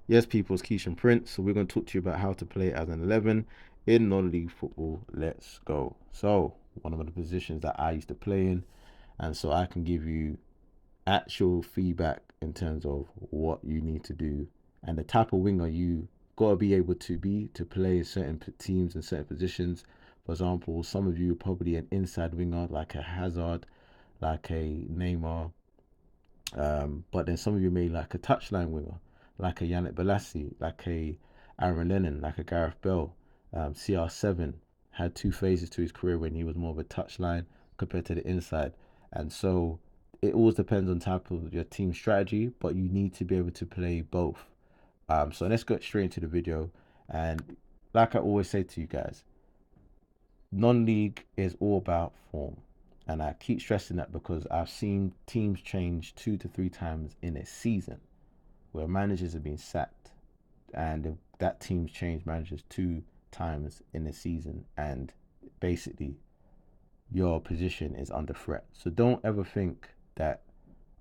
Yes, people's Keishan Prince. So we're going to talk to you about how to play as an 11 in non-league football. Let's go. So one of the positions that I used to play in, and so I can give you actual feedback in terms of what you need to do and the type of winger you gotta be able to be to play certain teams and certain positions. For example, some of you are probably an inside winger like a Hazard, like a Neymar, but then some of you may like a touchline winger, like a Yannick Bolasie, like a Aaron Lennon, like a Gareth Bell. CR7 had two phases to his career when he was more of a touchline compared to the inside. And so it always depends on type of your team strategy, but you need to be able to play both. So let's get straight into the video. And like I always say to you guys, non-league is all about form. And I keep stressing that because I've seen teams change 2 to 3 times in a season where managers have been sacked and that team's changed managers 2 times in a season and basically your position is under threat. So don't ever think that,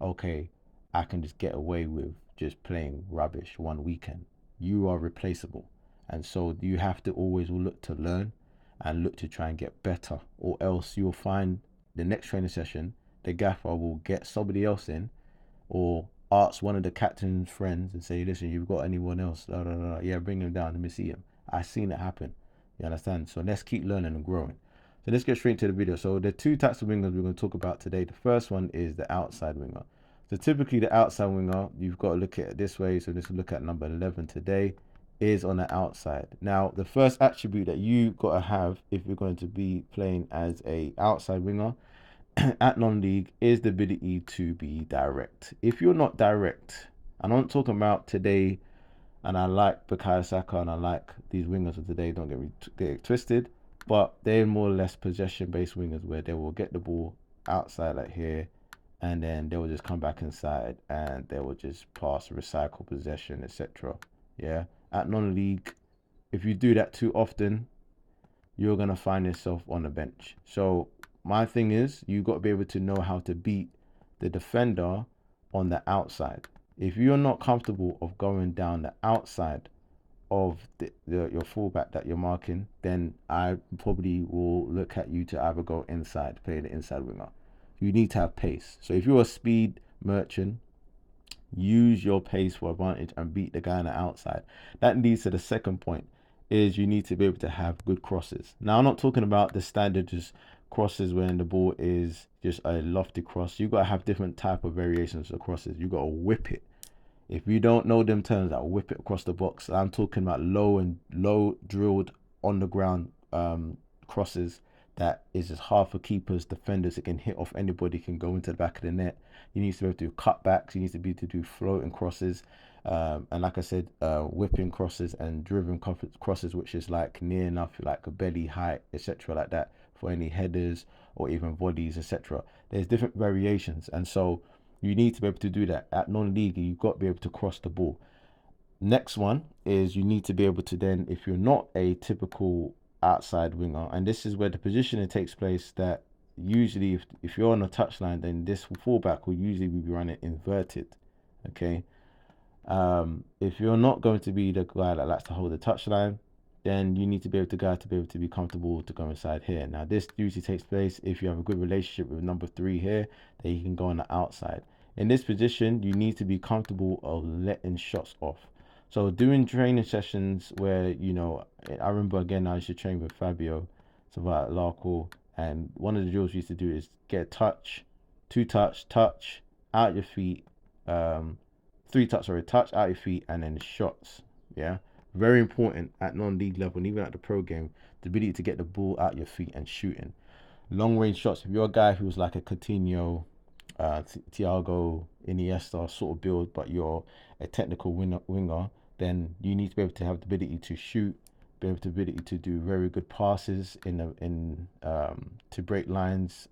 okay, I can just get away with just playing rubbish one weekend. You are replaceable. And so you have to always look to learn and look to try and get better, or else you'll find the next training session, the gaffer will get somebody else in or ask one of the captain's friends and say, listen, you've got anyone else? Blah, blah, blah. Yeah, bring him down. Let me see him. I've seen it happen. You understand? So let's keep learning and growing. So let's get straight into the video. So the two types of wingers we're going to talk about today. The first one is the outside winger. So typically the outside winger, you've got to look at it this way. So let's look at number 11 today, is on the outside. Now, the first attribute that you got to have if you're going to be playing as a outside winger at non-league is the ability to be direct. If you're not direct, and I'm not talking about today, and I like Bukayo Saka and I like these wingers of today, don't get it twisted, but they're more or less possession-based wingers where they will get the ball outside like here, and then they will just come back inside and they will just pass, recycle possession, etc. Yeah, at non-league, if you do that too often, you're gonna find yourself on the bench. So my thing is, you got to be able to know how to beat the defender on the outside. If you're not comfortable of going down the outside of your fullback that you're marking, then I probably will look at you to either go inside, play the inside winger. You need to have pace. So if you're a speed merchant, use your pace for advantage and beat the guy on the outside. That leads to the second point, is you need to be able to have good crosses. Now I'm not talking about the standard just crosses when the ball is just a lofty cross. You got to have different type of variations of crosses. You got to whip it. If you don't know them terms, that whip it across the box. I'm talking about low drilled on the ground crosses that is just hard for keepers, defenders. It can hit off anybody, can go into the back of the net. You need to be able to do cutbacks. You need to be able to do floating crosses. And like I said, whipping crosses and driven crosses, which is like near enough, like a belly height, etc., like that, for any headers or even volleys, etc. There's different variations, and so you need to be able to do that. At non-league, you've got to be able to cross the ball. Next one is you need to be able to then, if you're not a typical outside winger, and this is where the positioning takes place, that usually if you're on a touchline, then this fullback will usually be running inverted. Okay. If you're not going to be the guy that likes to hold the touchline, then you need to be able to be comfortable to go inside here. Now this usually takes place if you have a good relationship with number 3 here, that you can go on the outside. In this position, you need to be comfortable of letting shots off. So doing training sessions where, I remember again, I used to train with Fabio, it's about Larko, and one of the drills we used to do is get a touch, 2 touch, out your feet, 3 touch, sorry, touch out your feet, and then shots. Yeah, very important at non-league level and even at the pro game, the ability to get the ball out your feet and shooting long range shots. If you're a guy who's like a Coutinho, Thiago, Iniesta sort of build, but you're a technical winger, then you need to be able to have the ability to shoot, be able to ability to do very good passes in to break lines,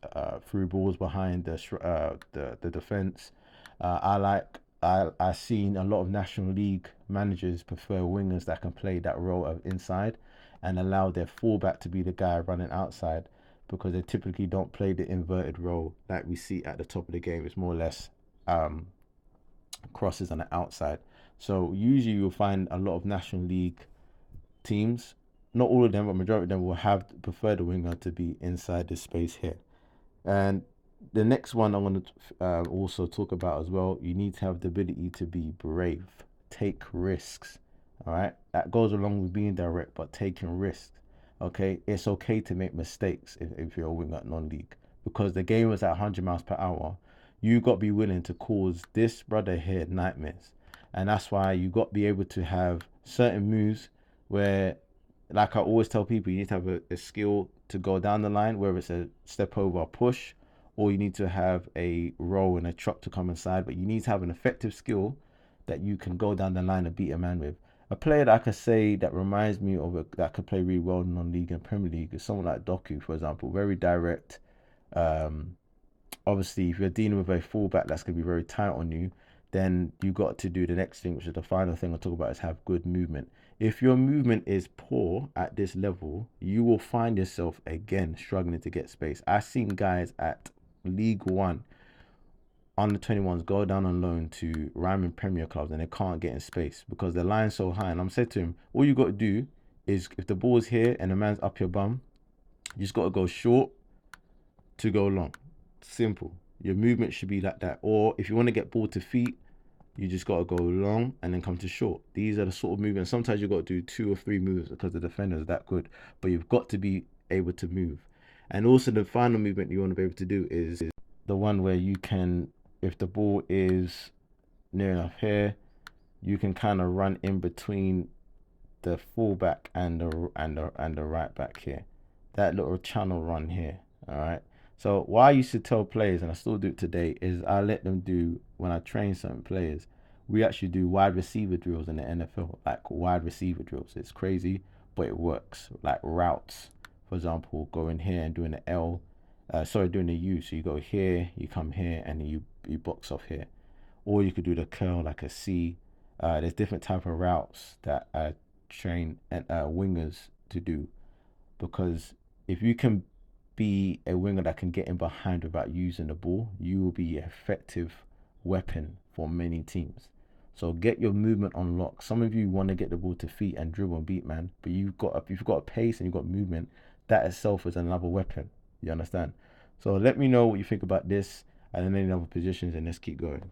through balls behind the defense. I've seen a lot of National League managers prefer wingers that can play that role of inside and allow their fullback to be the guy running outside, because they typically don't play the inverted role like we see at the top of the game. It's more or less crosses on the outside. So usually you'll find a lot of National League teams, not all of them, but majority of them will have prefer the winger to be inside the space here. And the next one I want to also talk about as well, you need to have the ability to be brave, take risks. All right, that goes along with being direct, but taking risks. Okay, it's okay to make mistakes if you're a winger at non-league, because the game is at 100 miles per hour. You got to be willing to cause this brother here nightmares, and that's why you got to be able to have certain moves where, like I always tell people, you need to have a skill to go down the line, whether it's a step over or push, or you need to have a roll and a truck to come inside. But you need to have an effective skill that you can go down the line and beat a man with. A player that I could say that reminds me of that could play really well in non-league and Premier League is someone like Doku, for example. Very direct. Um, Obviously, if you're dealing with a fullback that's going to be very tight on you, then you got to do the next thing, which is the final thing I'll talk about, is have good movement. If your movement is poor at this level, you will find yourself again struggling to get space. I've seen guys at League One under 21s go down on loan to Ryman Premier clubs and they can't get in space because the line's so high. And I'm saying to him, all you got to do is, if the ball's here and the man's up your bum, you just got to go short to go long. Simple. Your movement should be like that. Or if you want to get ball to feet, you just got to go long and then come to short. These are the sort of movements. Sometimes you got to do 2 or 3 moves because the defender is that good. But you've got to be able to move. And also the final movement you want to be able to do is the one where you can, if the ball is near enough here, you can kind of run in between the fullback and the right back here. That little channel run here. All right. So what I used to tell players, and I still do it today, is I let them do, when I train certain players, we actually do wide receiver drills in the NFL, like wide receiver drills. It's crazy, but it works. Like routes, for example, going here and doing the L, doing the U. So you go here, you come here, and you box off here. Or you could do the curl like a C. There's different type of routes that I train wingers to do, because if you can be a winger that can get in behind without using the ball, you will be an effective weapon for many teams. So get your movement on lock. Some of you want to get the ball to feet and dribble and beat man, but if you've got a pace and you've got movement, that itself is another weapon. You understand? So let me know what you think about this and then any other positions, and let's keep going.